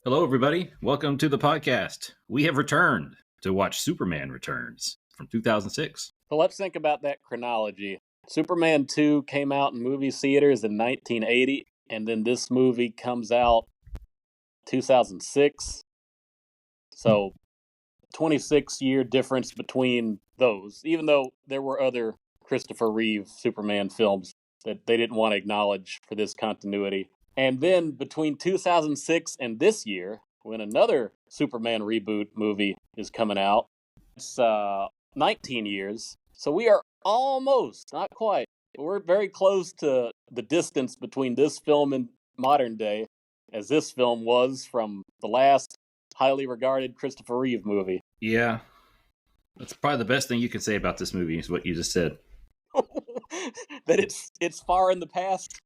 Hello, everybody. Welcome to the podcast. We have returned to watch Superman Returns from 2006. So let's think about that chronology. Superman 2 came out in movie theaters in 1980, and then this movie comes out 2006. So 26-year difference between those, even though there were other Christopher Reeve Superman films that they didn't want to acknowledge for this continuity. And then between 2006 and this year, when another Superman reboot movie is coming out, it's 19 years. So we are almost, not quite, we're very close to the distance between this film and modern day, as this film was from the last highly regarded Christopher Reeve movie. Yeah, that's probably the best thing you can say about this movie is what you just said. That it's far in the past.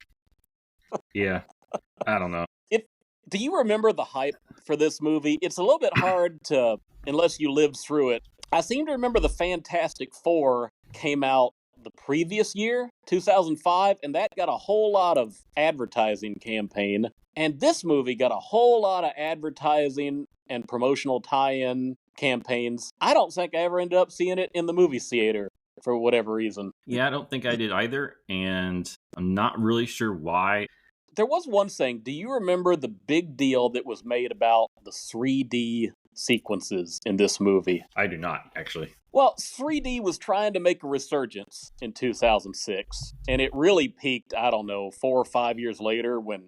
Yeah, I don't know. Do you remember the hype for this movie? It's a little bit hard to, unless you lived through it. I seem to remember the Fantastic Four came out the previous year, 2005, and that got a whole lot of advertising campaign. And this movie got a whole lot of advertising and promotional tie-in campaigns. I don't think I ever ended up seeing it in the movie theater for whatever reason. Yeah, I don't think I did either, and I'm not really sure why. There was one thing. Do you remember the big deal that was made about the 3D sequences in this movie? I do not, actually. Well, 3D was trying to make a resurgence in 2006, and it really peaked, 4 or 5 years later when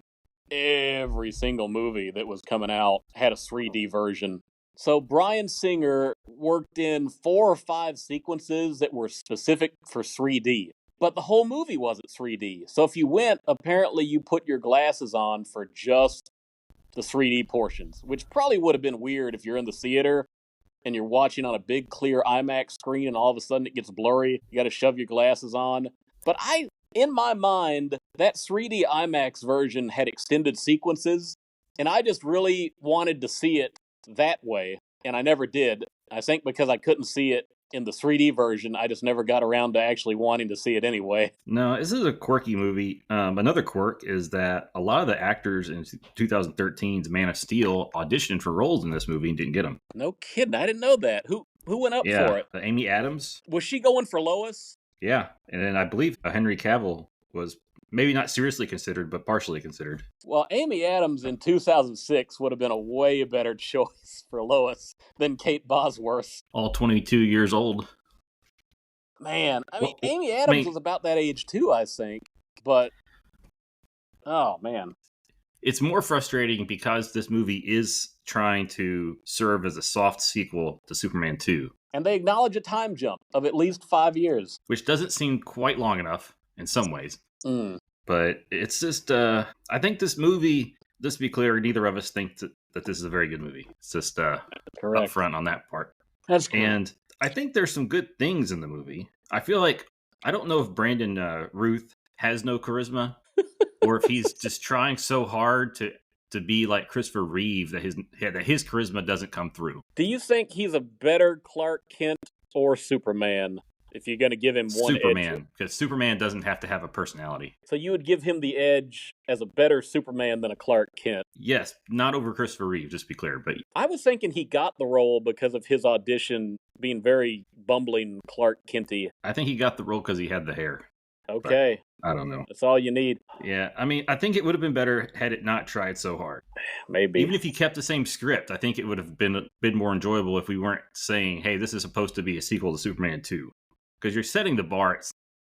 every single movie that was coming out had a 3D version. So Bryan Singer worked in 4 or 5 sequences that were specific for 3D. But the whole movie wasn't 3D. So if you went, apparently you put your glasses on for just the 3D portions, which probably would have been weird if you're in the theater and you're watching on a big clear IMAX screen and all of a sudden it gets blurry. You got to shove your glasses on. But in my mind, that 3D IMAX version had extended sequences, and I just really wanted to see it that way, and I never did. I think because I couldn't see it in the 3D version, I just never got around to actually wanting to see it anyway. No, this is a quirky movie. Another quirk is that a lot of the actors in 2013's Man of Steel auditioned for roles in this movie and didn't get them. No kidding, I didn't know that. Who went up for it? Amy Adams. Was she going for Lois? Yeah, and then I believe Henry Cavill was maybe not seriously considered, but partially considered. Well, Amy Adams in 2006 would have been a way better choice for Lois than Kate Bosworth. All 22 years old. Man, Amy Adams was about that age too, I think. But, oh, man. It's more frustrating because this movie is trying to serve as a soft sequel to Superman 2. And they acknowledge a time jump of at least 5 years. Which doesn't seem quite long enough in some ways. But it's just, I think this movie, just to be clear, neither of us think that this is a very good movie. It's just upfront on that part. That's cool. And I think there's some good things in the movie. I feel like, I don't know if Brandon Ruth has no charisma, or if he's just trying so hard to be like Christopher Reeve that his charisma doesn't come through. Do you think he's a better Clark Kent or Superman? If you're going to give him one Superman, because Superman doesn't have to have a personality. So you would give him the edge as a better Superman than a Clark Kent? Yes, not over Christopher Reeve, just to be clear. But I was thinking he got the role because of his audition being very bumbling Clark Kent-y. I think he got the role because he had the hair. Okay. But I don't know. That's all you need. Yeah, I mean, I think it would have been better had it not tried so hard. Maybe. Even if you kept the same script, I think it would have been more enjoyable if we weren't saying, hey, this is supposed to be a sequel to Superman 2. Because you're setting the bar, it's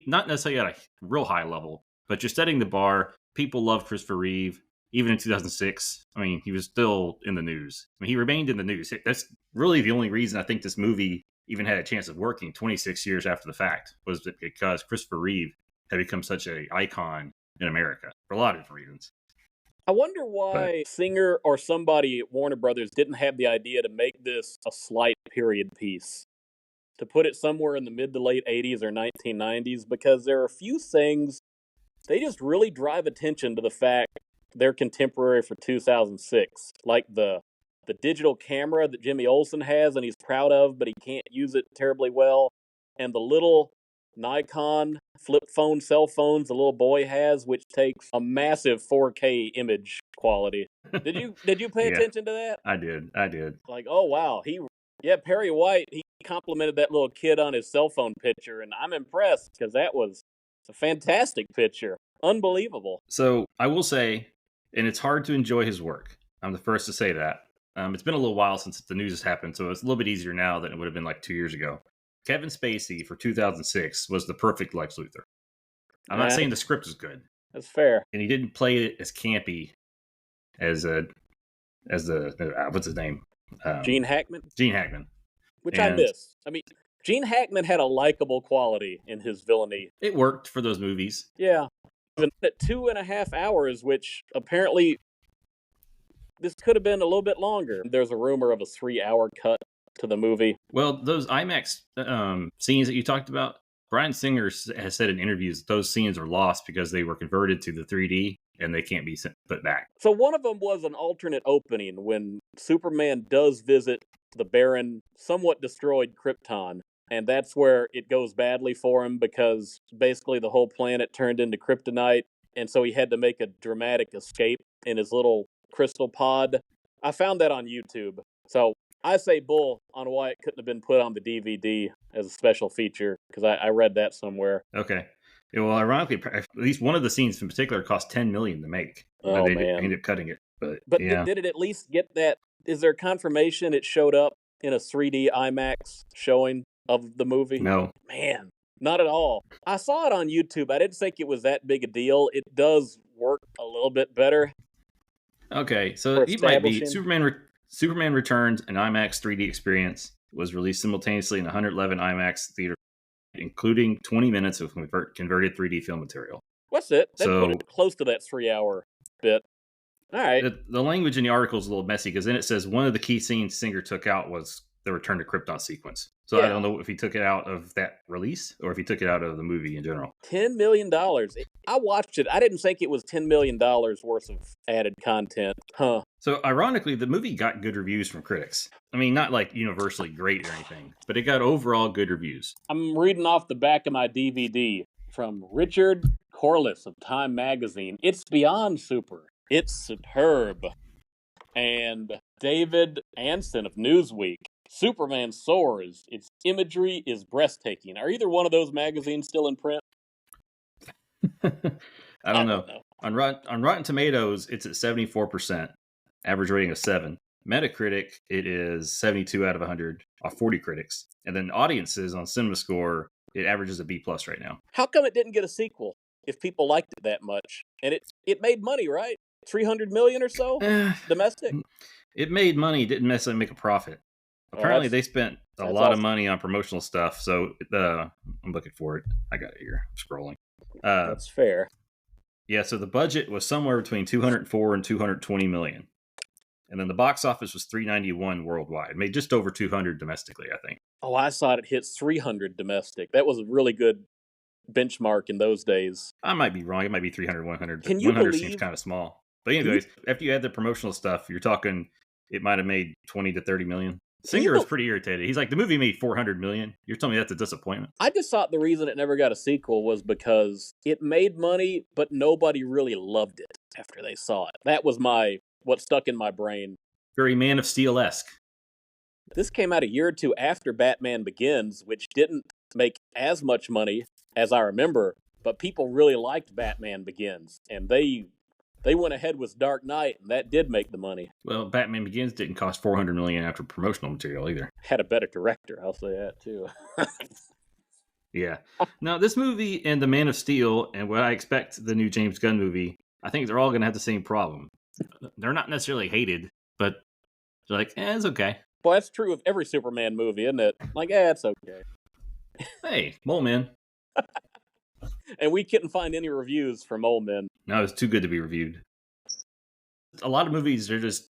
not necessarily at a real high level, but you're setting the bar. People love Christopher Reeve, even in 2006. I mean, he was still in the news. I mean, he remained in the news. That's really the only reason I think this movie even had a chance of working 26 years after the fact, was because Christopher Reeve had become such an icon in America for a lot of different reasons. I wonder why Singer or somebody at Warner Brothers didn't have the idea to make this a slight period piece, to put it somewhere in the mid to late 80s or 1990s, because there are a few things, they just really drive attention to the fact they're contemporary for 2006. Like the digital camera that Jimmy Olsen has and he's proud of, but he can't use it terribly well. And the little Nikon flip phone cell phones the little boy has, which takes a massive 4K image quality. Did you pay Yeah, attention to that? I did. I did. Like, oh wow, yeah, Perry White, he complimented that little kid on his cell phone picture, and I'm impressed because that was a fantastic picture. Unbelievable. So I will say, and it's hard to enjoy his work. I'm the first to say that. It's been a little while since the news has happened, so it's a little bit easier now than it would have been like 2 years ago. Kevin Spacey for 2006 was the perfect Lex Luthor. I'm not saying the script is good, That's fair. and he didn't play it as campy as what's his name, Gene Hackman, Gene Hackman, which I and miss. I mean, Gene Hackman had a likable quality in his villainy. it worked for those movies. Yeah, even at 2.5 hours, which apparently this could have been a little bit longer. There's a rumor of a 3-hour cut to the movie. Well, those IMAX scenes that you talked about, Bryan Singer has said in interviews those scenes are lost because they were converted to the 3D and they can't be put back. So one of them was an alternate opening when Superman does visit the barren, somewhat destroyed Krypton. And that's where it goes badly for him because basically the whole planet turned into kryptonite. And so he had to make a dramatic escape in his little crystal pod. I found that on YouTube. So I say bull on why it couldn't have been put on the DVD as a special feature because I read that somewhere. Okay. Yeah, well, ironically, at least one of the scenes in particular cost $10 million to make. Oh, they man. ended up cutting it, but yeah. Did it at least get that? Is there confirmation it showed up in a 3D IMAX showing of the movie? No. Man, not at all. I saw it on YouTube. I didn't think it was that big a deal. It does work a little bit better. Okay, so it might be Superman Returns, an IMAX 3D experience, was released simultaneously in 111 IMAX theaters, including 20 minutes of converted 3D film material. What's it? That put it close to that 3-hour bit. All right. The language in the article is a little messy because then it says one of the key scenes Singer took out was the Return to Krypton sequence. So yeah. I don't know if he took it out of that release or if he took it out of the movie in general. $10 million. I watched it. I didn't think it was $10 million worth of added content. Huh. So ironically, the movie got good reviews from critics. I mean, not like universally great or anything, but it got overall good reviews. I'm reading off the back of my DVD from Richard Corliss of Time Magazine. It's beyond super. It's superb. And David Anson of Newsweek. Superman soars. Its imagery is breathtaking. Are either one of those magazines still in print? I don't know. On Rotten Tomatoes, it's at 74%, average rating of 7. Metacritic, it is 72 out of 100 off 40 critics. And then audiences on CinemaScore, it averages a B+ right now. How come it didn't get a sequel if people liked it that much? And it made money, right? 300 million or so domestic? It made money, didn't necessarily make a profit. Apparently, they spent a lot of money on promotional stuff. So I'm looking for it. I got it here. I'm scrolling. That's fair. Yeah, so the budget was somewhere between 204 and 220 million. And then the box office was 391 worldwide. It made just over 200 domestically, I think. Oh, I saw it hit 300 domestic. That was a really good benchmark in those days. I might be wrong. It might be 300, 100. Can you 100 believe... seems kind of small. But anyways, after you add the promotional stuff, you're talking it might have made 20 to 30 million. Singer was pretty irritated. He's like, the movie made 400 million. You're telling me that's a disappointment? I just thought the reason it never got a sequel was because it made money, but nobody really loved it after they saw it. That was what stuck in my brain. Very Man of Steel-esque. This came out a year or two after Batman Begins, which didn't make as much money as I remember, but people really liked Batman Begins, and they went ahead with Dark Knight, and that did make the money. Well, Batman Begins didn't cost $400 million after promotional material either. Had a better director, I'll say that too. Yeah. Now, this movie and The Man of Steel, and what I expect the new James Gunn movie, I think they're all going to have the same problem. They're not necessarily hated, but they're like, it's okay. Well, that's true of every Superman movie, isn't it? Like, it's okay. Hey, Mole Man. And we couldn't find any reviews for Mole Men. No, it's too good to be reviewed. A lot of movies are just,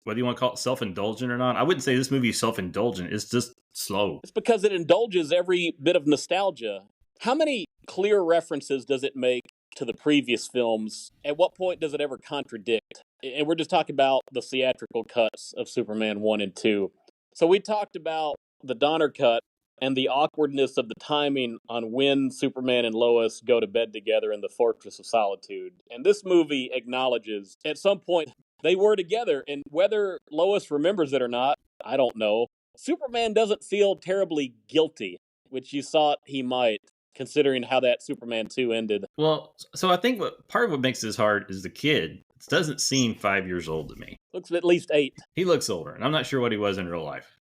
whether you want to call it self-indulgent or not, I wouldn't say this movie is self-indulgent. It's just slow. It's because it indulges every bit of nostalgia. How many clear references does it make to the previous films? At what point does it ever contradict? And we're just talking about the theatrical cuts of Superman 1 and 2. So we talked about the Donner cut and the awkwardness of the timing on when Superman and Lois go to bed together in the Fortress of Solitude. And this movie acknowledges at some point they were together, and whether Lois remembers it or not, I don't know. Superman doesn't feel terribly guilty, which you thought he might, considering how that Superman 2 ended. Well, so I think part of what makes this hard is the kid doesn't seem 5 years old to me. Looks at least 8. He looks older, and I'm not sure what he was in real life.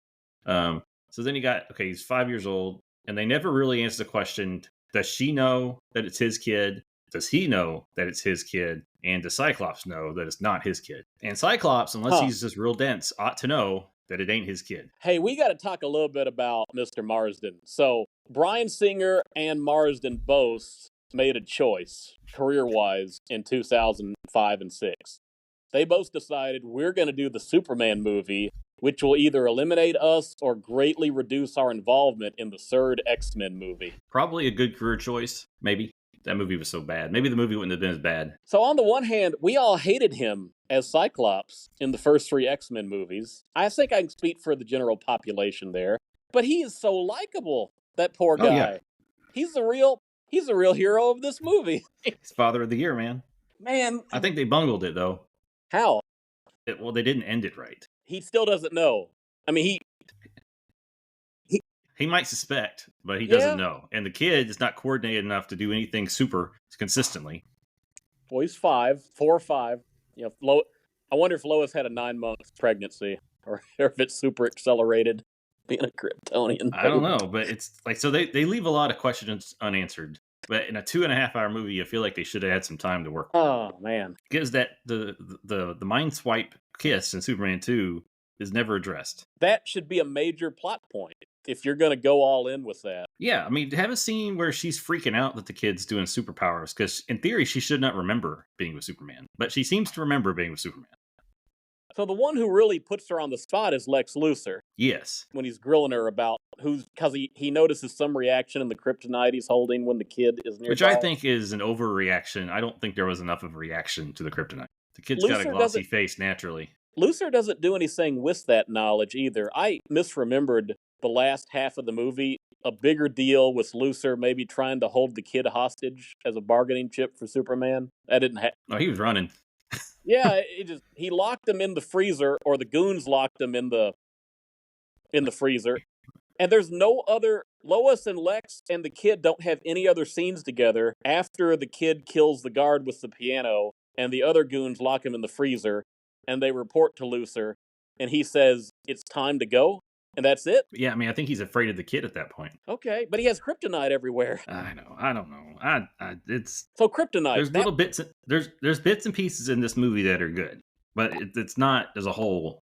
So then he's 5 years old, and they never really answer the question, does she know that it's his kid? Does he know that it's his kid? And does Cyclops know that it's not his kid? And Cyclops, unless he's just real dense, ought to know that it ain't his kid. Hey, we got to talk a little bit about Mr. Marsden. So, Bryan Singer and Marsden both made a choice, career-wise, in 2005 and 6. They both decided we're going to do the Superman movie, which will either eliminate us or greatly reduce our involvement in the third X-Men movie. Probably a good career choice, maybe. That movie was so bad. Maybe the movie wouldn't have been as bad. So on the one hand, we all hated him as Cyclops in the first 3 X-Men movies. I think I can speak for the general population there. But he is so likable, that poor guy. Oh, yeah. He's the real hero of this movie. He's Father of the Year, man. Man. I think they bungled it, though. How? Well, they didn't end it right. He still doesn't know. I mean, he might suspect, but he doesn't know. And the kid is not coordinated enough to do anything super consistently. Well, he's 4 or 5. You know, I wonder if Lois had a 9-month pregnancy, or if it's super accelerated being a Kryptonian. I don't know, but it's like, so they leave a lot of questions unanswered. But in a 2.5-hour movie, I feel like they should have had some time to work with. Oh, man. Because that the mind swipe kiss in Superman 2 is never addressed. That should be a major plot point if you're going to go all in with that. Yeah, I mean, to have a scene where she's freaking out that the kid's doing superpowers, because in theory, she should not remember being with Superman. But she seems to remember being with Superman. So the one who really puts her on the spot is Lex Luthor. Yes. When he's grilling her about because he notices some reaction in the kryptonite he's holding when the kid is nearby. Which I think is an overreaction. I don't think there was enough of a reaction to the kryptonite. The kid's got a glossy face naturally. Luthor doesn't do anything with that knowledge either. I misremembered the last half of the movie. A bigger deal with Luthor maybe trying to hold the kid hostage as a bargaining chip for Superman. That didn't happen. Oh, he was running. Yeah, he locked him in the freezer, or the goons locked him in the freezer. And there's no other. Lois and Lex and the kid don't have any other scenes together after the kid kills the guard with the piano, and the other goons lock him in the freezer, and they report to Luthor, and he says it's time to go, and that's it. Yeah, I mean, I think he's afraid of the kid at that point. Okay, but he has kryptonite everywhere. I know. I don't know. It's so kryptonite. There's little bits. There's bits and pieces in this movie that are good, but it's not as a whole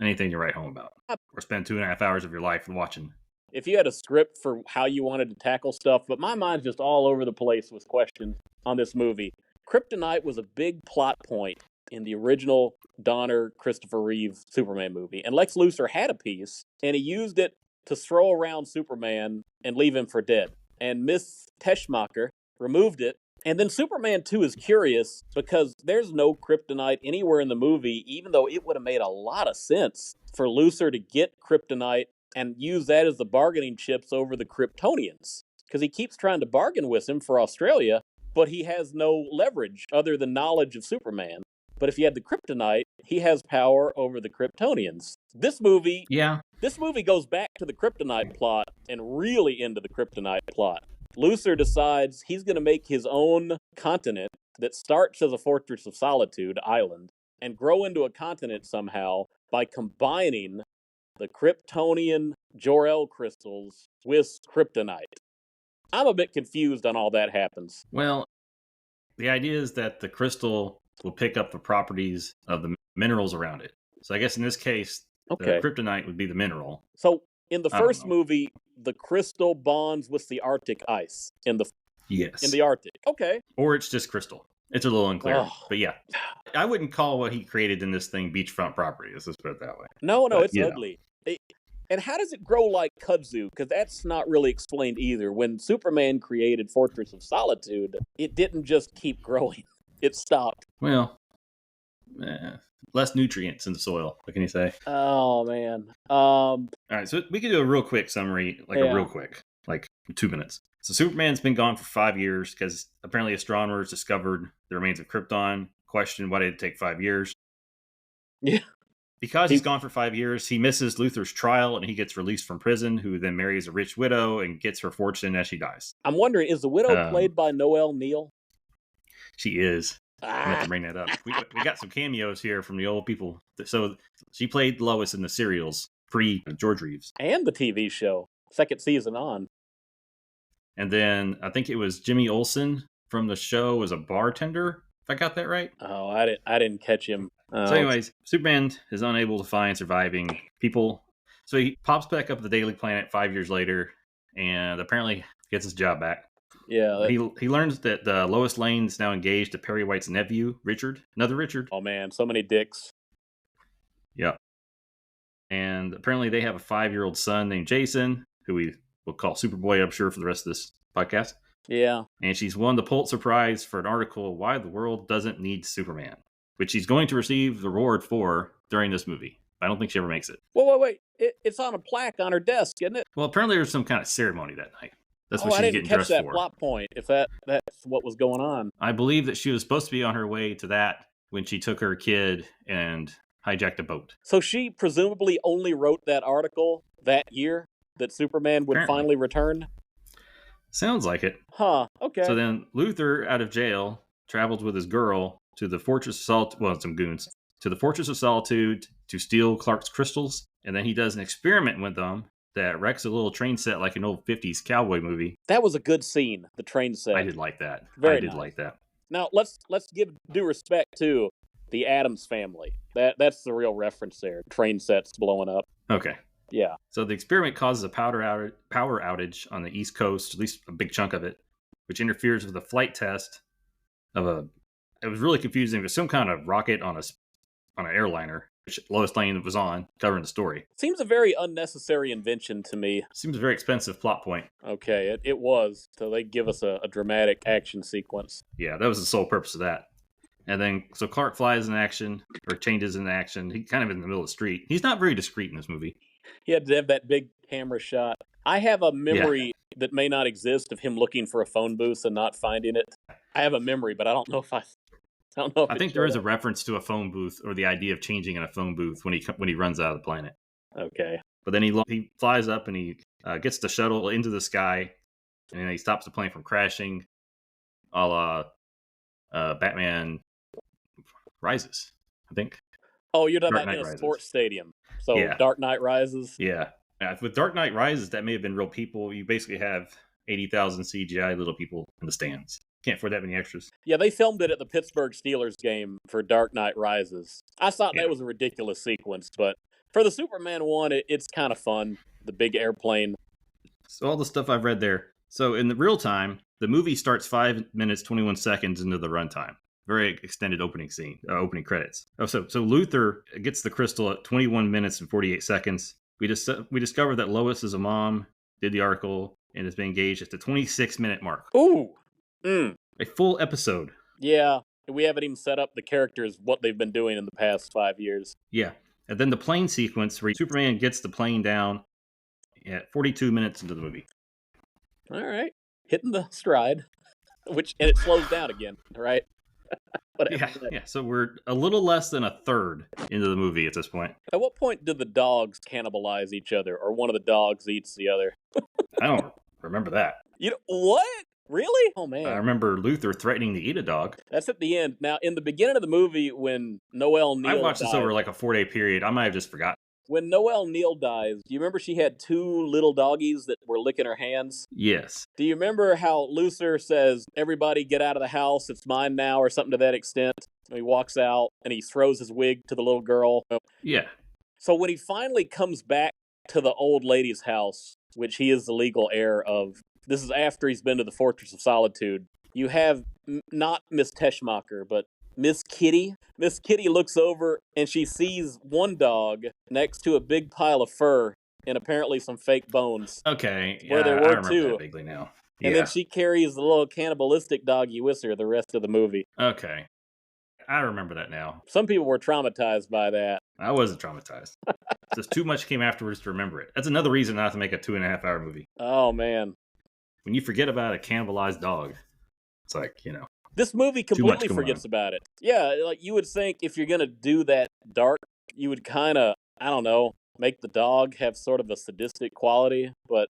anything to write home about or spend 2.5 hours of your life watching. If you had a script for how you wanted to tackle stuff, but my mind's just all over the place with questions on this movie. Kryptonite was a big plot point in the original Donner Christopher Reeve Superman movie, and Lex Luthor had a piece, and he used it to throw around Superman and leave him for dead. And Miss Teschmacher removed it. And then Superman 2 is curious because there's no kryptonite anywhere in the movie, even though it would have made a lot of sense for Luthor to get kryptonite and use that as the bargaining chips over the Kryptonians. Because he keeps trying to bargain with him for Australia, but he has no leverage other than knowledge of Superman. But if he had the kryptonite, he has power over the Kryptonians. This movie goes back to the kryptonite plot and really into the kryptonite plot. Luthor decides he's going to make his own continent that starts as a Fortress of Solitude island and grow into a continent somehow by combining the Kryptonian Jor-El crystals with kryptonite. I'm a bit confused on all that happens. Well, the idea is that the crystal will pick up the properties of the minerals around it. So I guess in this case, the kryptonite would be the mineral. So in the first movie, the crystal bonds with the Arctic ice in the Arctic. Okay. Or it's just crystal. It's a little unclear. But yeah. I wouldn't call what he created in this thing beachfront property. Let's just put it that way. No, it's ugly. And how does it grow like kudzu? Because that's not really explained either. When Superman created Fortress of Solitude, it didn't just keep growing. It stopped. Well, less nutrients in the soil. What can you say? Oh, man. I All right, so we can do a real quick summary, like a real Yeah. quick, like 2 minutes. So Superman's been gone for 5 years because apparently astronomers discovered the remains of Krypton. Question: why did it take 5 years? Yeah. Because he's He, gone for 5 years, he misses Luthor's trial and he gets released from prison, who then marries a rich widow and gets her fortune as she dies. I'm wondering, is the widow Um, played by Noelle Neal? she is. I meant to Ah, bring that up. We got some cameos here from the old people. So she played Lois in the serials pre George Reeves. and the TV show, second season on. And then I think it was Jimmy Olsen from the show was a bartender, if I got that right. Oh, I didn't catch him. So, Oh, anyways, Superman is unable to find surviving people. So he pops back up to the Daily Planet 5 years later and apparently gets his job back. yeah. He learns that Lois Lane is now engaged to Perry White's nephew, Richard. Another Richard. Oh man, so many dicks. Yep. And apparently they have a 5-year-old son named Jason, who we will call Superboy, I'm sure, for the rest of this podcast. Yeah. And she's won the Pulitzer Prize for an article, Why the World Doesn't Need Superman, which she's going to receive the reward for during this movie. I don't think she ever makes it. Wait. It's on a plaque on her desk, isn't it? Well, apparently there's some kind of ceremony that night. That's what I she's didn't getting catch dressed that for. plot point. If that's what was going on. I believe that she was supposed to be on her way to that when she took her kid and hijacked a boat. So she presumably only wrote that article that year that Superman would Apparently. finally return. Sounds like it. Huh. Okay. So then Luthor, out of jail, travels with his girl to the Fortress of Solitude, well, some goons, to the Fortress of Solitude to steal Clark's crystals. And then he does an experiment with them that wrecks a little train set like an old 50s cowboy movie. That was a good scene, the train set. I did like that. Very I did nice. like that. Now let's give due respect to the Addams family. That's the real reference there. Train sets blowing up. Okay. Yeah. So the experiment causes a power outage on the East Coast, at least a big chunk of it, which interferes with the flight test of a. It was really confusing. It was some kind of rocket on an airliner, which Lois Lane was on, covering the story. Seems a very unnecessary invention to me. Seems a very expensive plot point. Okay, it was. So they give us a dramatic action sequence. Yeah, that was the sole purpose of that. And then, so Clark flies in action, or changes in action. He's kind of in the middle of the street. He's not very discreet in this movie. He had to have that big camera shot. I have a memory that may not exist of him looking for a phone booth and not finding it. I have a memory, but I don't know if I don't know. If I think there is a reference to a phone booth or the idea of changing in a phone booth when he runs out of the planet. Okay. But then he flies up and he gets the shuttle into the sky, and then he stops the plane from crashing, a la Batman Rises, I think. Oh, you're talking Dark about Knight in a Rises. Sports stadium. So Yeah. Dark Knight Rises. Yeah. With Dark Knight Rises, that may have been real people. You basically have 80,000 CGI little people in the stands. Can't afford that many extras. Yeah, they filmed it at the Pittsburgh Steelers game for Dark Knight Rises. I thought that was a ridiculous sequence, but for the Superman one, it's kind of fun. The big airplane. So all the stuff I've read there. So in the real time, the movie starts 5 minutes 21 seconds into the runtime. Very extended opening scene, opening credits. Oh, so Luthor gets the crystal at 21 minutes and 48 seconds. We discovered that Lois is a mom, did the article, and has been engaged at the 26-minute mark. Ooh. A full episode. Yeah, we haven't even set up the characters, what they've been doing in the past 5 years. Yeah. And then the plane sequence where Superman gets the plane down at 42 minutes into the movie. All right. Hitting the stride, and it slows down again, right? Yeah. So we're a little less than a third into the movie at this point. At what point did the dogs cannibalize each other, or one of the dogs eats the other? I don't remember that. What? Really? Oh, man. I remember Luthor threatening to eat a dog. That's at the end. Now, in the beginning of the movie, when Noelle Neal I watched this over like a 4-day period. I might have just forgotten. When Noelle Neal dies, do you remember she had 2 little doggies that were licking her hands? Yes. Do you remember how Luthor says, everybody get out of the house, it's mine now, or something to that extent? And he walks out, and he throws his wig to the little girl. Yeah. So when he finally comes back to the old lady's house, which he is the legal heir of, this is after he's been to the Fortress of Solitude, you have not Miss Teschmacher, but Miss Kitty. Miss Kitty looks over and she sees one dog next to a big pile of fur and apparently some fake bones. Okay. Yeah, where there I were remember 2. that vaguely now. And then she carries the little cannibalistic doggy with her the rest of the movie. Okay. I remember that now. Some people were traumatized by that. I wasn't traumatized. Just too much came afterwards to remember it. That's another reason not to make a 2.5 hour movie. Oh man, When you forget about a cannibalized dog, it's like, this movie too much completely going on. forgets about it. Yeah, like you would think if you're gonna do that dark, you would kind of, I don't know, make the dog have sort of a sadistic quality, but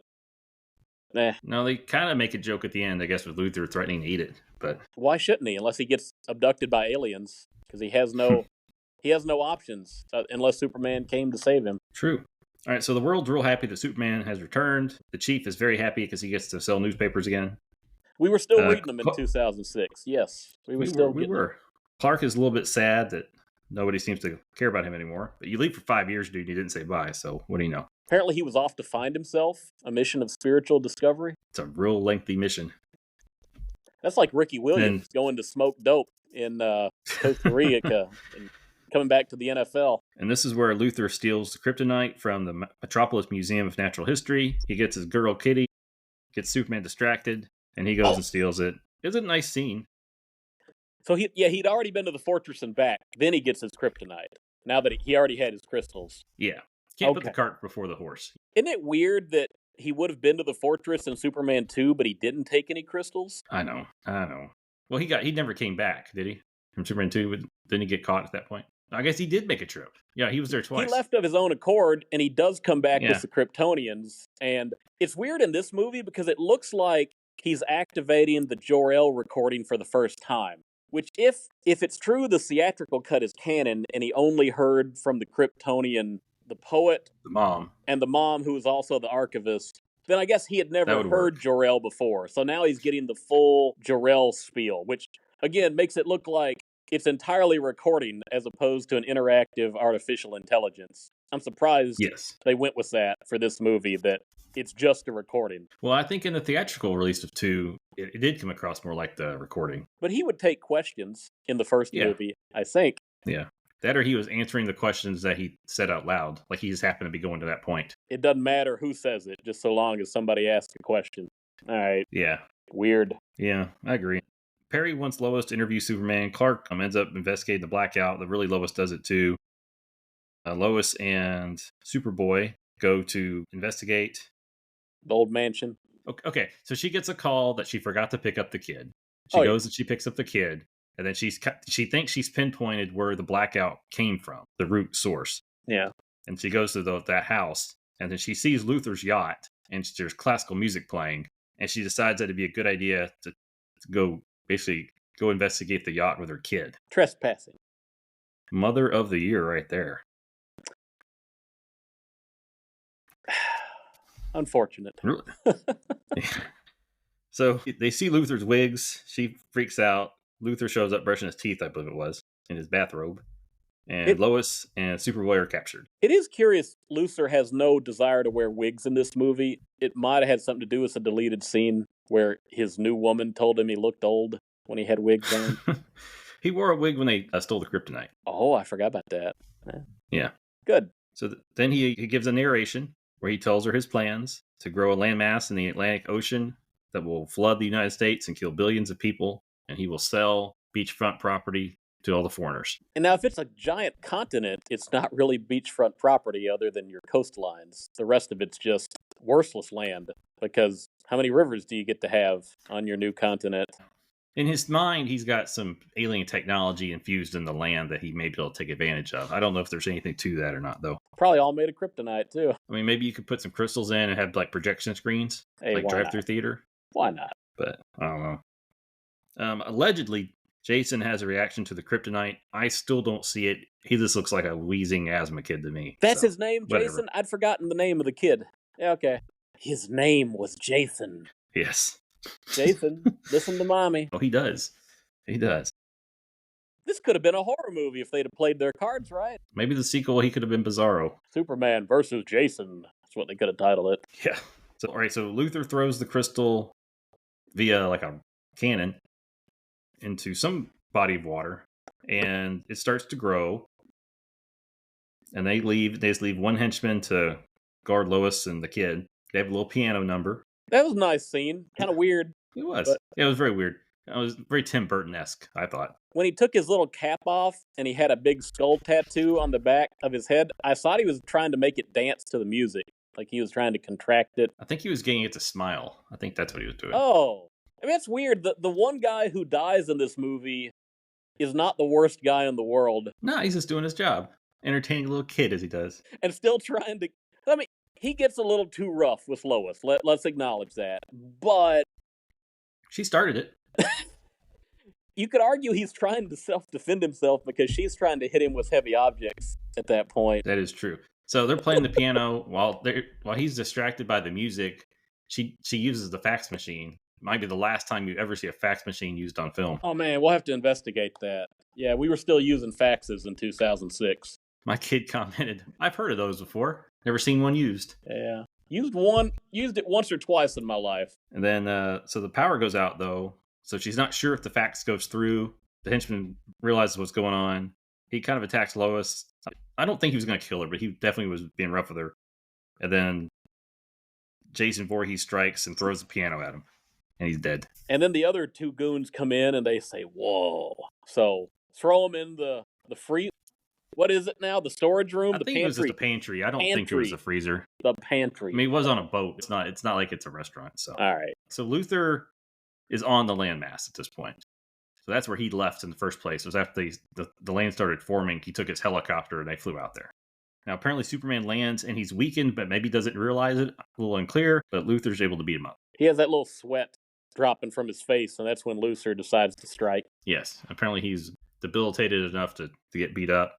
No, they kind of make a joke at the end, I guess, with Luther threatening to eat it. But why shouldn't he? Unless he gets abducted by aliens, because he has no options unless Superman came to save him. true. All right, so the world's real happy that Superman has returned. The chief is very happy because he gets to sell newspapers again. We were still reading them in 2006. Yes, we were still. We were. Clark is a little bit sad that nobody seems to care about him anymore. But you leave for 5 years, dude. You didn't say bye. So what do you know? Apparently, he was off to find himself. A mission of spiritual discovery. It's a real lengthy mission. That's like Ricky Williams going to smoke dope in Costa Rica and coming back to the NFL. And this is where Luther steals the kryptonite from the Metropolis Museum of Natural History. He gets his girl Kitty, gets Superman distracted, and he goes and steals it. It's a nice scene. So he'd already been to the fortress and back. Then he gets his kryptonite. Now that he already had his crystals. Yeah. Can't put the cart before the horse. Isn't it weird that he would have been to the fortress in Superman 2, but he didn't take any crystals? I know. Well, he never came back, did he? From Superman 2? Didn't he get caught at that point? I guess he did make a trip. Yeah, he was there twice. He left of his own accord, and he does come back with the Kryptonians. And it's weird in this movie because it looks like he's activating the Jor-El recording for the first time. Which, if it's true, the theatrical cut is canon, and he only heard from the Kryptonian, the poet, the mom, and the mom, who was also the archivist, then I guess he had never heard Jor-El before. So now he's getting the full Jor-El spiel, which, again, makes it look like it's entirely recording as opposed to an interactive artificial intelligence. I'm surprised they went with that for this movie, that it's just a recording. Well, I think in the theatrical release of 2, it did come across more like the recording. But he would take questions in the first movie, I think. Yeah. That or he was answering the questions that he said out loud. Like he just happened to be going to that point. It doesn't matter who says it, just so long as somebody asks a question. All right. Yeah. Weird. Yeah, I agree. Perry wants Lois to interview Superman. Clark ends up investigating the blackout. Really, Lois does it too. Lois and Superboy go to investigate the old mansion. Okay, so she gets a call that she forgot to pick up the kid. She goes and she picks up the kid, and then she thinks she's pinpointed where the blackout came from, the root source. Yeah. And she goes to that house, and then she sees Luther's yacht, and there's classical music playing, and she decides that it'd be a good idea to go investigate the yacht with her kid. Trespassing. Mother of the year right there. Unfortunate. Really? So they see Luther's wigs. She freaks out. Luther shows up brushing his teeth, I believe it was, in his bathrobe. And Lois and Superboy are captured. It is curious. Luther has no desire to wear wigs in this movie. It might have had something to do with a deleted scene where his new woman told him he looked old when he had wigs on. He wore a wig when they stole the kryptonite. Oh, I forgot about that. Yeah. Good. So then he gives a narration where he tells her his plans to grow a landmass in the Atlantic Ocean that will flood the United States and kill billions of people, and he will sell beachfront property to all the foreigners. And now if it's a giant continent, it's not really beachfront property other than your coastlines. The rest of it's just worthless land, because how many rivers do you get to have on your new continent? In his mind, he's got some alien technology infused in the land that he may be able to take advantage of. I don't know if there's anything to that or not, though. Probably all made of kryptonite, too. I mean, maybe you could put some crystals in and have, like, projection screens, like drive-through theater. Why not? But, I don't know. Allegedly, Jason has a reaction to the kryptonite. I still don't see it. He just looks like a wheezing asthma kid to me. That's his name, Jason? I'd forgotten the name of the kid. Yeah, okay. His name was Jason. Yes. Jason, listen to mommy. Oh, he does. He does. This could have been a horror movie if they'd have played their cards right. Maybe the sequel, he could have been Bizarro. Superman versus Jason. That's what they could have titled it. Yeah. So, all right, so Luther throws the crystal via, like, a cannon into some body of water, and it starts to grow. And they just leave one henchman to guard Lois and the kid. They have a little piano number. That was a nice scene. Kind of weird. It was. It was very weird. It was very Tim Burton-esque, I thought. when he took his little cap off and he had a big skull tattoo on the back of his head, I thought he was trying to make it dance to the music. Like he was trying to contract it. I think he was getting it to smile. I think that's what he was doing. Oh. I mean, it's weird. The one guy who dies in this movie is not the worst guy in the world. No, he's just doing his job. Entertaining a little kid as he does. And still trying to... I mean, he gets a little too rough with Lois. Let's acknowledge that. But... She started it. You could argue he's trying to self-defend himself because she's trying to hit him with heavy objects at that point. That is true. So they're playing the piano while he's distracted by the music. She uses the fax machine. Might be the last time you ever see a fax machine used on film. Oh man, we'll have to investigate that. Yeah, we were still using faxes in 2006. My kid commented, "I've heard of those before. Never seen one used." Yeah. Used it once or twice in my life. And then, so the power goes out, though. So she's not sure if the fax goes through. The henchman realizes what's going on. He kind of attacks Lois. I don't think he was going to kill her, but he definitely was being rough with her. And then Jason Voorhees strikes and throws the piano at him. And he's dead. And then the other two goons come in and they say, whoa. So throw him in the free... What is it now? The storage room? I think it was just a pantry. I don't think it was a freezer. The pantry. I mean, it was on a boat. It's not like it's a restaurant. So all right. So Luther is on the landmass at this point. So that's where he left in the first place. It was after the land started forming. He took his helicopter and they flew out there. Now, apparently Superman lands and he's weakened, but maybe doesn't realize it. A little unclear, but Luther's able to beat him up. He has that little sweat dropping from his face, and that's when Luther decides to strike. Yes. Apparently he's debilitated enough to get beat up.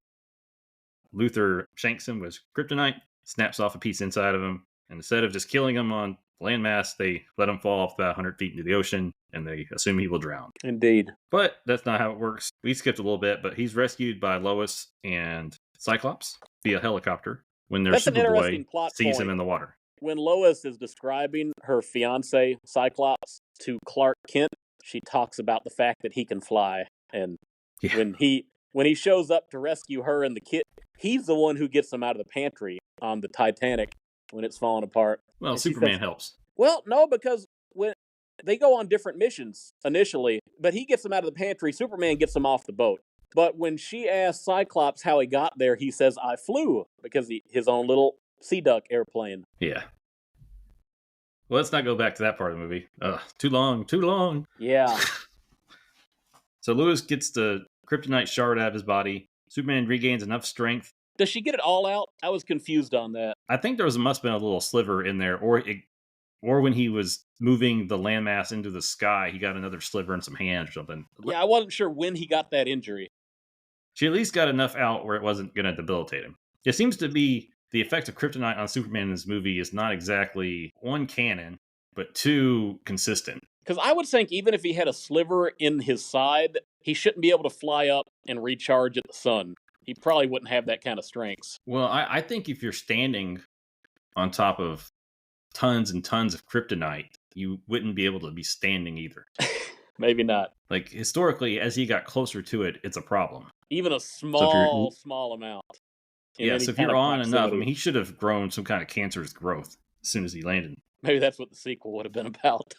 Luther shanks him with kryptonite, snaps off a piece inside of him, and instead of just killing him on landmass, they let him fall off about 100 feet into the ocean, and they assume he will drown. Indeed. But that's not how it works. We skipped a little bit, but he's rescued by Lois and Cyclops via helicopter when their Superboy sees him in the water. When Lois is describing her fiancé, Cyclops, to Clark Kent, she talks about the fact that he can fly. And when he shows up to rescue her and the kid, he's the one who gets them out of the pantry on the Titanic when it's falling apart. Well, Superman helps. Well, no, because when they go on different missions initially, but he gets them out of the pantry, Superman gets them off the boat. But when she asks Cyclops how he got there, he says, I flew, because his own little Sea Duck airplane. Yeah. Well, let's not go back to that part of the movie. Too long. Yeah. So Lois gets the kryptonite shard out of his body. Superman regains enough strength. Does she get it all out? I was confused on that. I think there must have been a little sliver in there, or when he was moving the landmass into the sky, he got another sliver and some hands or something. Yeah, I wasn't sure when he got that injury. She at least got enough out where it wasn't going to debilitate him. It seems to be the effect of kryptonite on Superman in this movie is not exactly, one, canon, but two, consistent. Because I would think even if he had a sliver in his side, he shouldn't be able to fly up and recharge at the sun. He probably wouldn't have that kind of strength. Well, I think if you're standing on top of tons and tons of kryptonite, you wouldn't be able to be standing either. Maybe not. Like, historically, as he got closer to it, it's a problem. Even a small amount. Yeah, so if you're on enough, I mean, he should have grown some kind of cancerous growth as soon as he landed. Maybe that's what the sequel would have been about.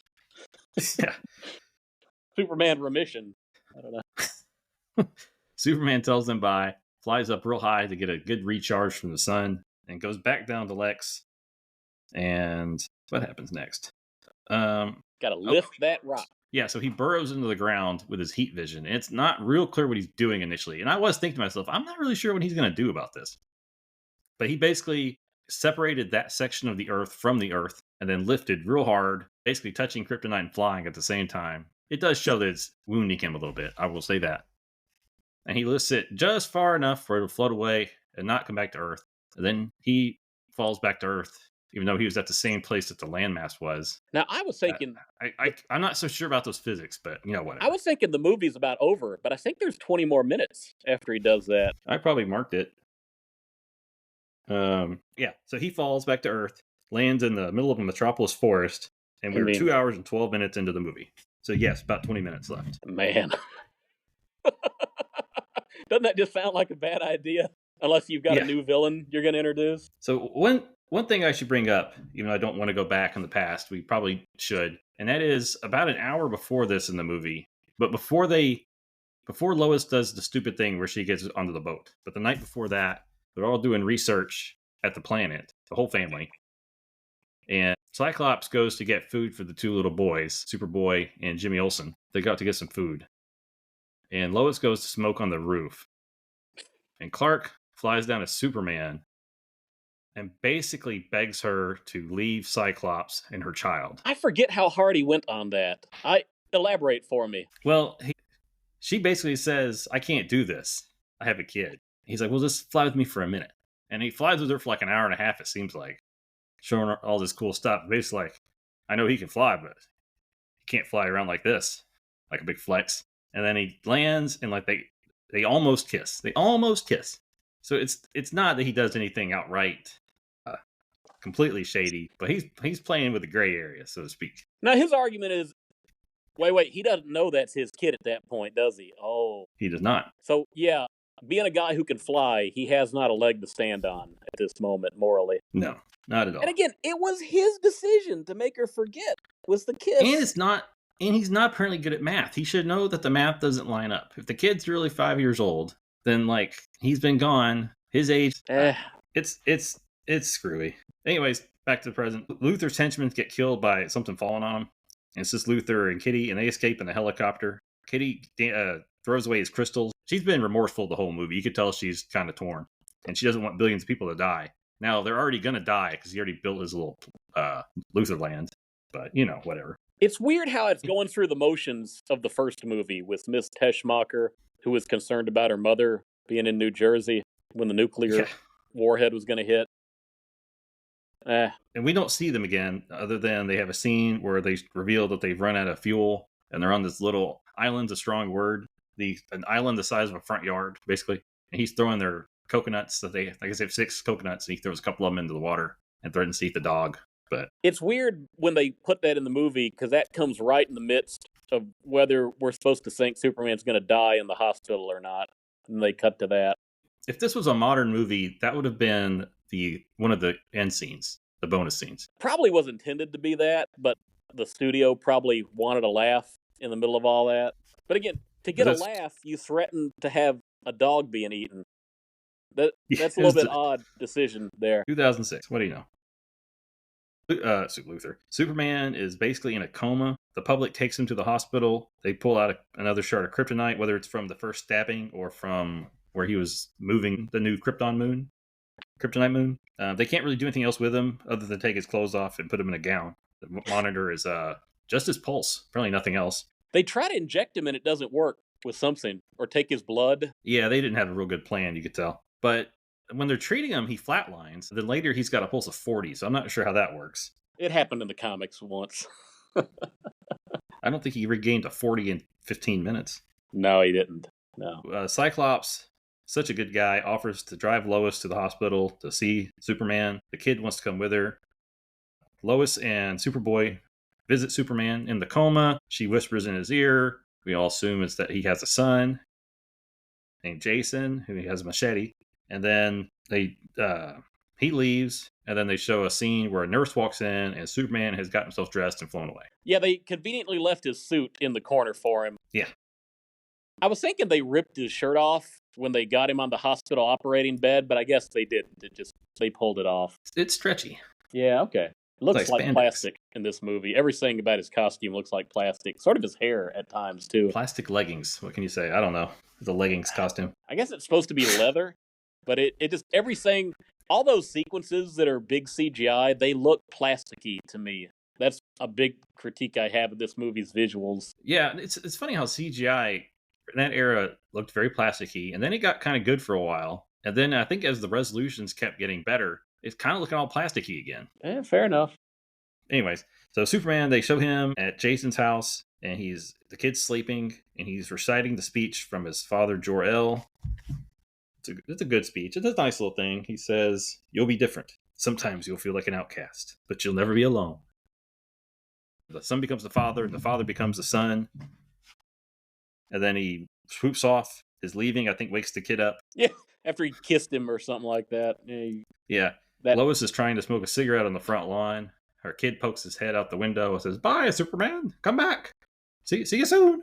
Yeah. Superman remission. I don't know. Superman tells them bye, flies up real high to get a good recharge from the sun, and goes back down to Lex. And what happens next? Gotta lift that rock. Yeah, so he burrows into the ground with his heat vision. And it's not real clear what he's doing initially. And I was thinking to myself, I'm not really sure what he's going to do about this. But he basically separated that section of the Earth from the Earth and then lifted real hard, basically touching kryptonite and flying at the same time. It does show that it's wounding him a little bit, I will say that. And he lifts it just far enough for it to float away and not come back to Earth. And then he falls back to Earth, even though he was at the same place that the landmass was. Now, I was thinking... I'm not so sure about those physics, but, whatever. I was thinking the movie's about over, but I think there's 20 more minutes after he does that. I probably marked it. Yeah, so he falls back to Earth, lands in the middle of a metropolis forest, and we're 2 hours and 12 minutes into the movie. So, yes, about 20 minutes left. Man. Doesn't that just sound like a bad idea? Unless you've got a new villain you're going to introduce. So one thing I should bring up, even though I don't want to go back in the past, we probably should, and that is about an hour before this in the movie, but before they before Lois does the stupid thing where she gets onto the boat. But the night before that, they're all doing research at the planet, the whole family. And Cyclops goes to get food for the two little boys, Superboy and Jimmy Olsen. They go out to get some food. And Lois goes to smoke on the roof. And Clark flies down to Superman and basically begs her to leave Cyclops and her child. I forget how hard he went on that. Elaborate for me. Well, she basically says, I can't do this. I have a kid. He's like, well, just fly with me for a minute. And he flies with her for like an hour and a half, it seems like, showing her all this cool stuff. Basically, like, I know he can fly, but he can't fly around like this, like a big flex. And then he lands, and like they almost kiss. They almost kiss. So it's not that he does anything outright completely shady, but he's playing with the gray area, so to speak. Now his argument is, wait, he doesn't know that's his kid at that point, does he? Oh, He does not. so yeah, being a guy who can fly, he has not a leg to stand on at this moment morally. No, not at all. And again, it was his decision to make her forget. Was the kiss? And he's not apparently good at math. He should know that the math doesn't line up. If the kid's really 5 years old, then like he's been gone. His age, it's screwy. Anyways, back to the present. Luthor's henchmen get killed by something falling on them. And it's just Luthor and Kitty, and they escape in a helicopter. Kitty throws away his crystals. She's been remorseful the whole movie. You could tell she's kind of torn. And she doesn't want billions of people to die. Now, they're already going to die because he already built his little Luthor land. But, whatever. It's weird how it's going through the motions of the first movie with Miss Teschmacher, who was concerned about her mother being in New Jersey when the nuclear warhead was going to hit. And we don't see them again, other than they have a scene where they reveal that they've run out of fuel, and they're on this little island's a strong word. An island the size of a front yard, basically. And he's throwing their coconuts that they have 6 coconuts, and he throws a couple of them into the water and threatens to eat the dog. But it's weird when they put that in the movie, because that comes right in the midst of whether we're supposed to think Superman's going to die in the hospital or not. And they cut to that. If this was a modern movie, that would have been one of the end scenes, the bonus scenes. Probably was intended to be that, but the studio probably wanted a laugh in the middle of all that. But again, to get a laugh, you threaten to have a dog being eaten. That's a little bit odd decision there. 2006. What do you know? Luthor. Superman is basically in a coma. The public takes him to the hospital. They pull out another shard of kryptonite, whether it's from the first stabbing or from where he was moving the new kryptonite moon. They can't really do anything else with him other than take his clothes off and put him in a gown. The monitor is just his pulse. Apparently nothing else. They try to inject him and it doesn't work with something, or take his blood. Yeah, they didn't have a real good plan, you could tell. But when they're treating him, he flatlines. Then later he's got a pulse of 40, so I'm not sure how that works. It happened in the comics once. I don't think he regained a 40 in 15 minutes. No, he didn't. No. Cyclops, such a good guy, offers to drive Lois to the hospital to see Superman. The kid wants to come with her. Lois and Superboy visit Superman in the coma. She whispers in his ear. We all assume it's that he has a son named Jason, who has a machete. And then he leaves, and then they show a scene where a nurse walks in, and Superman has got himself dressed and flown away. Yeah, they conveniently left his suit in the corner for him. Yeah. I was thinking they ripped his shirt off when they got him on the hospital operating bed, but I guess they didn't. They pulled it off. It's stretchy. Yeah, okay. It looks like spandex. Plastic in this movie. Everything about his costume looks like plastic. Sort of his hair at times, too. Plastic leggings. What can you say? I don't know. It's a leggings costume. I guess it's supposed to be leather, but it just, everything, all those sequences that are big CGI, they look plasticky to me. That's a big critique I have of this movie's visuals. Yeah, it's funny how CGI in that era looked very plasticky, and then it got kind of good for a while. And then I think as the resolutions kept getting better, it's kind of looking all plasticky again. Yeah, fair enough. Anyways, so Superman, they show him at Jason's house, and the kid's sleeping, and he's reciting the speech from his father, Jor-El. It's a good speech. It's a nice little thing. He says, "You'll be different. Sometimes you'll feel like an outcast, but you'll never be alone." The son becomes the father becomes the son. And then he swoops off, is leaving, I think wakes the kid up. Yeah, after he kissed him or something like that. Yeah. Lois is trying to smoke a cigarette on the front lawn. Her kid pokes his head out the window and says, "Bye, Superman. Come back. See you soon."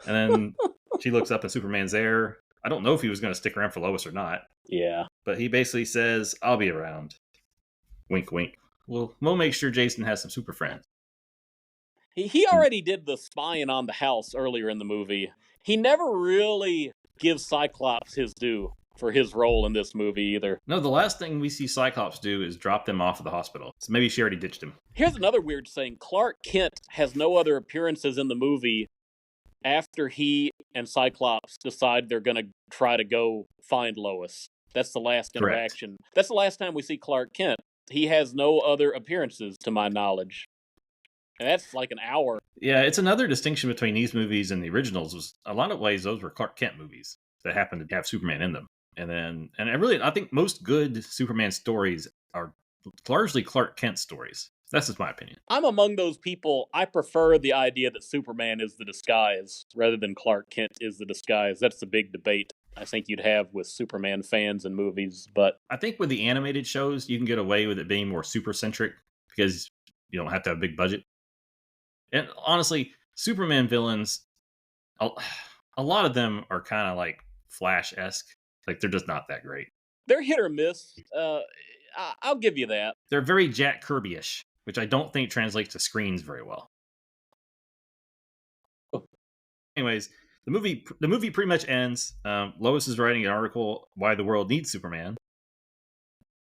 And then She looks up and Superman's there. I don't know if he was going to stick around for Lois or not. Yeah. But he basically says, I'll be around. Wink, wink. We'll make sure Jason has some super friends. He already did the spying on the house earlier in the movie. He never really gives Cyclops his due for his role in this movie either. No, the last thing we see Cyclops do is drop them off at the hospital. So maybe she already ditched him. Here's another weird thing. Clark Kent has no other appearances in the movie after he and Cyclops decide they're going to try to go find Lois. That's the last interaction. Correct. That's the last time we see Clark Kent. He has no other appearances, to my knowledge. And that's like an hour. Yeah, it's another distinction between these movies and the originals. Was a lot of ways those were Clark Kent movies that happened to have Superman in them. I think most good Superman stories are largely Clark Kent stories. That's just my opinion. I'm among those people. I prefer the idea that Superman is the disguise rather than Clark Kent is the disguise. That's the big debate I think you'd have with Superman fans and movies. But I think with the animated shows, you can get away with it being more super-centric because you don't have to have a big budget. And honestly, Superman villains, a lot of them are kind of like Flash-esque. Like, they're just not that great. They're hit or miss. I'll give you that. They're very Jack Kirby-ish, which I don't think translates to screens very well. Anyways, the movie pretty much ends. Lois is writing an article, Why the World Needs Superman.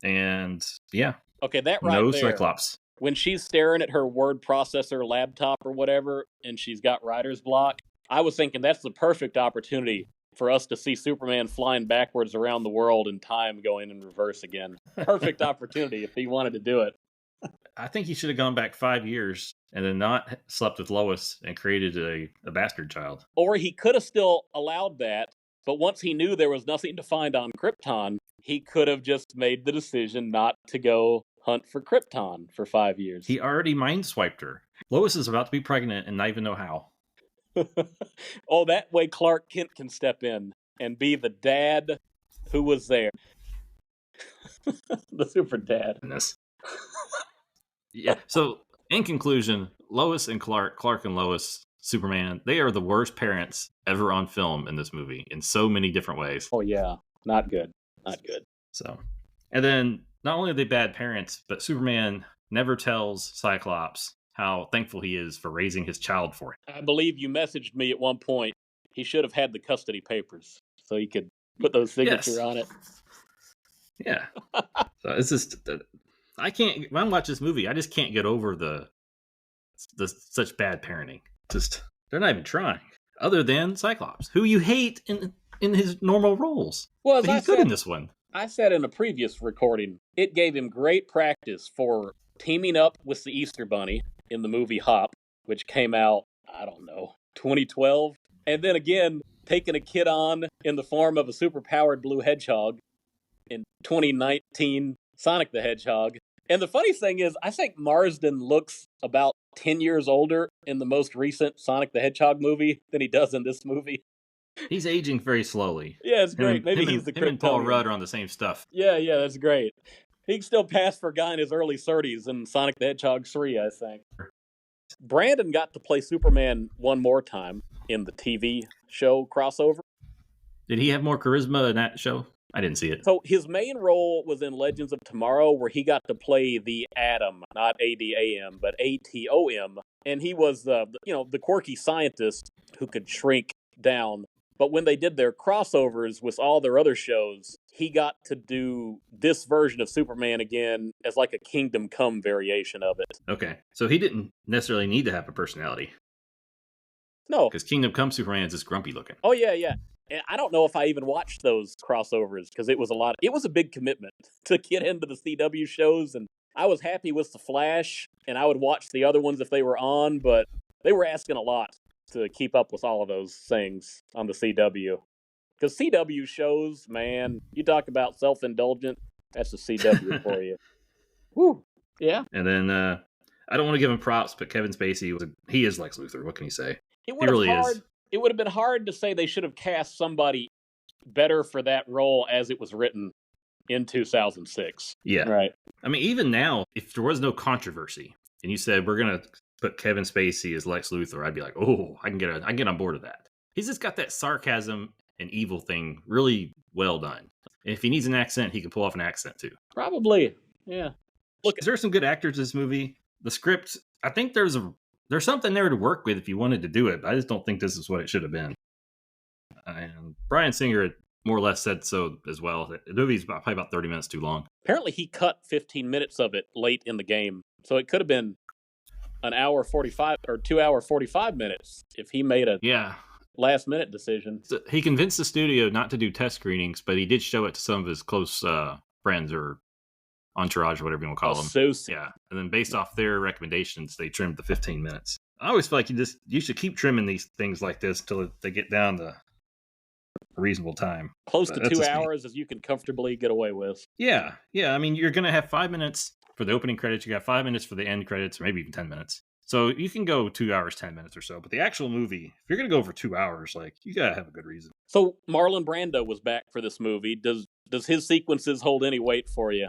And, yeah. Okay, that right no there. Cyclops. When she's staring at her word processor laptop or whatever, and she's got writer's block, I was thinking that's the perfect opportunity for us to see Superman flying backwards around the world and time going in reverse again. Perfect opportunity if he wanted to do it. I think he should have gone back 5 years and then not slept with Lois and created a bastard child. Or he could have still allowed that, but once he knew there was nothing to find on Krypton, he could have just made the decision not to go hunt for Krypton for 5 years. He already mind-swiped her. Lois is about to be pregnant and not even know how. Oh, that way Clark Kent can step in and be the dad who was there. The super dad. Yeah, so in conclusion, Lois and Clark and Lois, Superman, they are the worst parents ever on film in this movie in so many different ways. Oh, yeah. Not good. Not good. So, and then not only are they bad parents, but Superman never tells Cyclops how thankful he is for raising his child for him. I believe you messaged me at one point. He should have had the custody papers so he could put those signatures on it. Yeah. So it's just, I can't, when I watch this movie, I just can't get over the such bad parenting. Just, they're not even trying. Other than Cyclops, who you hate in his normal roles. Well, but he's good in this one. I said in a previous recording, it gave him great practice for teaming up with the Easter Bunny in the movie Hop, which came out, 2012. And then again, taking a kid on in the form of a superpowered blue hedgehog in 2019 Sonic the Hedgehog. And the funny thing is, I think Marsden looks about 10 years older in the most recent Sonic the Hedgehog movie than he does in this movie. He's aging very slowly. Yeah, it's great. Maybe he's the Kryptonian. Him and Paul Rudd are on the same stuff. Yeah, that's great. He can still pass for a guy in his early 30s in Sonic the Hedgehog 3, I think. Brandon got to play Superman one more time in the TV show crossover. Did he have more charisma in that show? I didn't see it. So his main role was in Legends of Tomorrow, where he got to play the Atom, not A-D-A-M, but A-T-O-M. And he was the quirky scientist who could shrink down. But when they did their crossovers with all their other shows, he got to do this version of Superman again as like a Kingdom Come variation of it. Okay. So he didn't necessarily need to have a personality. No. Because Kingdom Come Superman is just grumpy looking. Oh, yeah. And I don't know if I even watched those crossovers because it was a big commitment to get into the CW shows. And I was happy with The Flash, and I would watch the other ones if they were on, but they were asking a lot to keep up with all of those things on the CW. Because CW shows, man, you talk about self-indulgent, that's the CW for you. Whew. Yeah. And then, I don't want to give him props, but Kevin Spacey, he is Lex Luthor. What can you say? He really is. It would have been hard to say they should have cast somebody better for that role as it was written in 2006. Yeah. Right. I mean, even now, if there was no controversy, and you said, we're going to put Kevin Spacey as Lex Luthor, I'd be like, oh, I can get on board with that. He's just got that sarcasm and evil thing really well done. If he needs an accent, he can pull off an accent too. Probably, yeah. Look, There are some good actors in this movie. The script, I think there's something there to work with if you wanted to do it. But I just don't think this is what it should have been. And Bryan Singer more or less said so as well. The movie's probably about 30 minutes too long. Apparently, he cut 15 minutes of it late in the game, so it could have been an hour 45 or 2 hour 45 minutes if he made a last minute decision. So he convinced the studio not to do test screenings, but he did show it to some of his close friends or entourage, or whatever you want to call them. Yeah, and then based off their recommendations, they trimmed the 15 minutes. I always feel like you should keep trimming these things like this till they get down to a reasonable time. Close to 2 hours as you can comfortably get away with. Yeah. I mean, you're going to have 5 minutes for the opening credits. You got 5 minutes for the end credits, or maybe even 10 minutes. So you can go 2 hours, 10 minutes or so. But the actual movie, if you're going to go for 2 hours, like, you got to have a good reason. So Marlon Brando was back for this movie. Does his sequences hold any weight for you?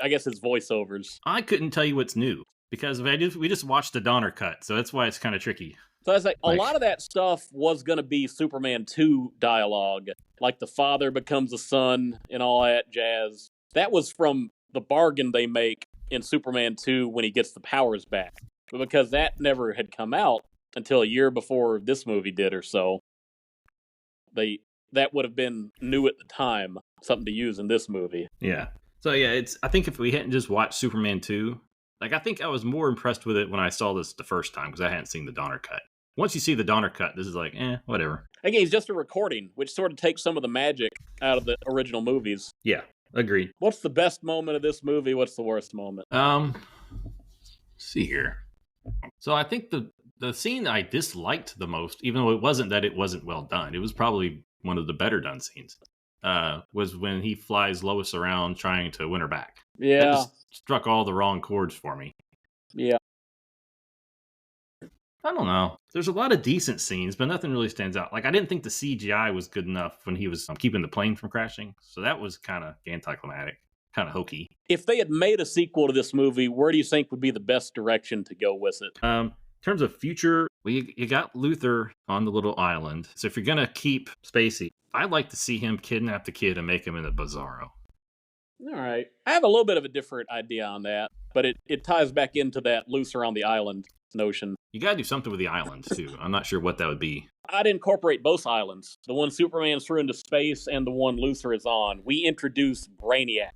I guess his voiceovers. I couldn't tell you what's new because we just watched the Donner cut, so that's why it's kind of tricky. So I was like, a lot of that stuff was going to be Superman 2 dialogue, like the father becomes a son and all that jazz. That was from the bargain they make in Superman 2 when he gets the powers back. But because that never had come out until a year before this movie did or so, that would have been new at the time, something to use in this movie. Yeah. So yeah, I think if we hadn't just watched Superman 2, like I think I was more impressed with it when I saw this the first time because I hadn't seen the Donner cut. Once you see the Donner cut, this is like, whatever. Again, it's just a recording, which sort of takes some of the magic out of the original movies. Yeah, agreed. What's the best moment of this movie? What's the worst moment? Let's see here. So I think the scene I disliked the most, even though it wasn't that it wasn't well done, it was probably one of the better done scenes, was when he flies Lois around trying to win her back. Yeah. That just struck all the wrong chords for me. Yeah. I don't know. There's a lot of decent scenes, but nothing really stands out. Like, I didn't think the CGI was good enough when he was keeping the plane from crashing. So that was kind of anticlimactic, kind of hokey. If they had made a sequel to this movie, where do you think would be the best direction to go with it? In terms of future, you got Luthor on the little island. So if you're going to keep Spacey, I'd like to see him kidnap the kid and make him into Bizarro. All right. I have a little bit of a different idea on that, but it ties back into that Luthor on the island notion. You got to do something with the island, too. I'm not sure what that would be. I'd incorporate both islands, the one Superman threw into space and the one Luthor is on. We introduce Brainiac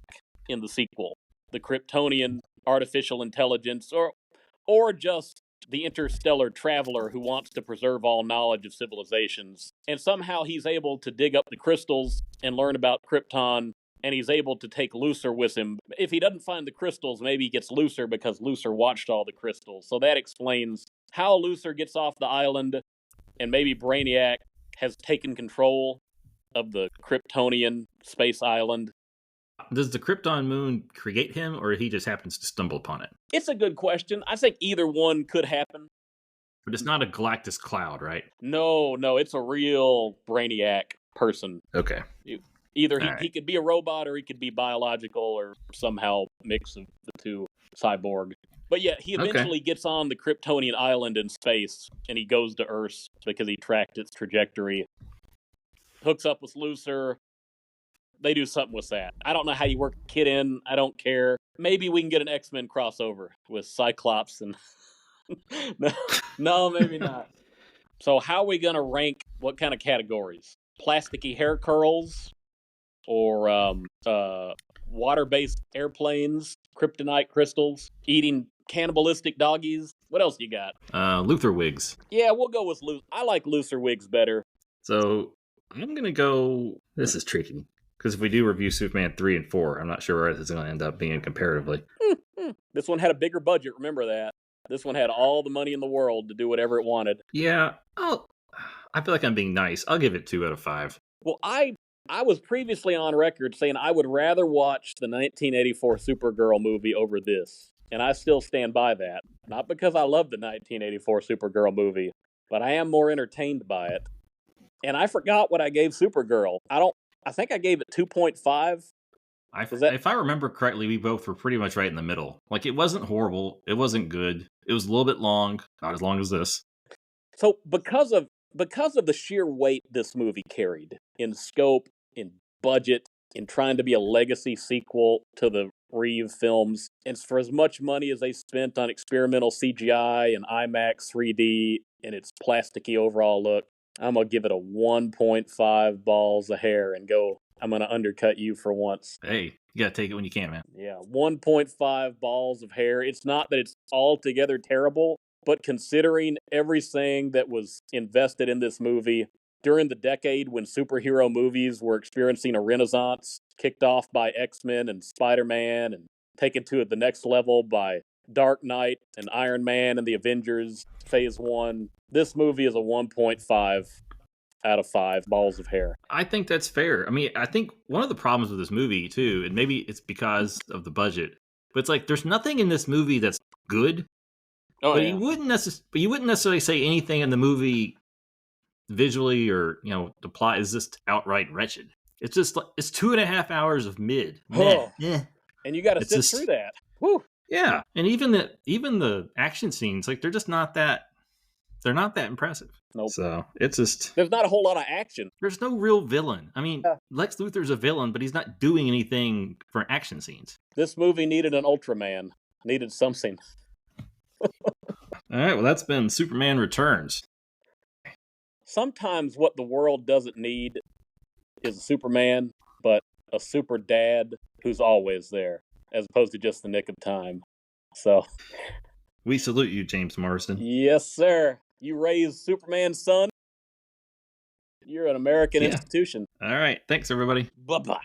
in the sequel, the Kryptonian artificial intelligence, or just the interstellar traveler who wants to preserve all knowledge of civilizations. And somehow he's able to dig up the crystals and learn about Krypton, and he's able to take Luthor with him. If he doesn't find the crystals, maybe he gets Luthor because Luthor watched all the crystals. So that explains how Luthor gets off the island, and maybe Brainiac has taken control of the Kryptonian space island. Does the Krypton moon create him, or he just happens to stumble upon it? It's a good question. I think either one could happen. But it's not a Galactus cloud, right? No, it's a real Brainiac person. Okay. Either he could be a robot, or he could be biological, or somehow mix of the two, cyborg. But yeah, he eventually gets on the Kryptonian island in space, and he goes to Earth because he tracked its trajectory. Hooks up with Luthor. They do something with that. I don't know how you work the kid in. I don't care. Maybe we can get an X-Men crossover with Cyclops and... No, maybe not. So how are we going to rank what kind of categories? Plasticky hair curls? Or water-based airplanes? Kryptonite crystals? Eating cannibalistic doggies? What else you got? Luthor wigs. Yeah, we'll go with Luthor. I like Luthor wigs better. So I'm going to go... This is tricky. Because if we do review Superman 3 and 4, I'm not sure where this is going to end up being comparatively. This one had a bigger budget, remember that. This one had all the money in the world to do whatever it wanted. Yeah, I feel like I'm being nice. I'll give it 2 out of 5. Well, I was previously on record saying I would rather watch the 1984 Supergirl movie over this. And I still stand by that. Not because I love the 1984 Supergirl movie, but I am more entertained by it. And I forgot what I gave Supergirl. I think I gave it 2.5. If I remember correctly, we both were pretty much right in the middle. Like, it wasn't horrible. It wasn't good. It was a little bit long. Not as long as this. So, because of because of the sheer weight this movie carried in scope, in budget, in trying to be a legacy sequel to the Reeve films, and for as much money as they spent on experimental CGI and IMAX 3D and its plasticky overall look, I'm going to give it a 1.5 balls of hair and go, I'm going to undercut you for once. Hey, you got to take it when you can, man. Yeah, 1.5 balls of hair. It's not that it's altogether terrible, but considering everything that was invested in this movie during the decade when superhero movies were experiencing a renaissance, kicked off by X-Men and Spider-Man and taken to the next level by Dark Knight and Iron Man and the Avengers Phase 1, this movie is a 1.5 out of 5 balls of hair. I think that's fair. I mean, I think one of the problems with this movie too, and maybe it's because of the budget, but it's like there's nothing in this movie that's good. Oh, but yeah. you wouldn't necessarily say anything in the movie visually or the plot is just outright wretched. It's just like it's 2.5 hours of mid. Oh. Meh. And you got to sit through that. Whew. Yeah, and even the action scenes, like they're not that impressive. Nope. So it's just there's not a whole lot of action. There's no real villain. I mean, Lex Luthor's a villain, but he's not doing anything for action scenes. This movie needed an Ultraman. Needed something. All right, well, that's been Superman Returns. Sometimes what the world doesn't need is a Superman, but a super dad who's always there, as opposed to just the nick of time. So, we salute you, James Marsden. Yes, sir. You raised Superman's son. You're an American institution. All right. Thanks, everybody. Bye-bye.